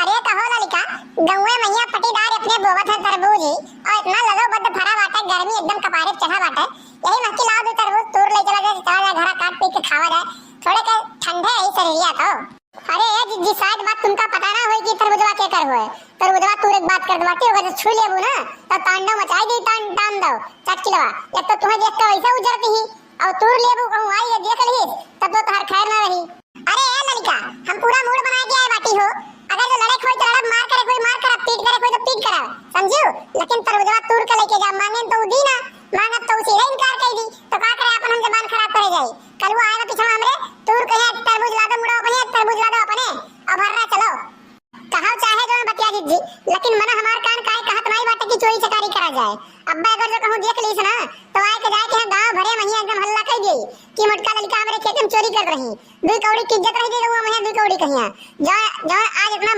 अरे कहो ललिका, गौए मैया पटीदार अपने बोवत है तरबूज ही और इतना ललो बद्ध भरा बाटे, गर्मी एकदम कपारे पे चढ़ा बाटे। यही मक्की लाओ दो तरबूज तोड़ ले चला जाए घरा काट पीट के खावा जाए, थोड़े के ठंडे है शरीरिया तो। अरे जिस शायद बात तुमका पता ना होई कि तरबूजवा के कर होए, तरबूजवा तू एक बात कर दवाती अगर छू लेबू ना तो तांडव मचाई दी, तान दो चटकिलवा। एक तो तुम्हें देख के वैसे उजरती ही और तोड़ लेबू कहूं आई ये देख ली तब तो तोहर खैर ना रही। अरे ए ललिका, हम पूरा मूड बना के आए बाटी हो, अगर जो लड़े कोई तो लड़ब, मार करे कोई मार करा, पीट करे कोई तो पीट करा, समझियो। लेकिन तरबूजवा तोड़ के लेके जा, मांगे तो दी ना, मांगत तो उसी इनकार कर दी तो का करे, अपन हम जबान खराब करे जाई। कल वो आएगा पीछे हमरे तोड़ कहे तरबूज ला दो मुड़ा अपने, तरबूज ला दो अपने अब हरना चलो। कहां चाहे जो बतिया जी, लेकिन मन हमार कान काय कहत नहीं बाटे कि चोरी चकारी करा जाए। अब्बा अगर जो कहूं देख लीस ना तो आए के जाए के गांव भरे महिया एकदम हल्ला कर गई कि मटका ललिका हमरे खेत में चोरी कर रही, दुई कौड़ी की इज्जत रही दी, वो महिया दुई कौड़ी कहिया जो जो आज इतना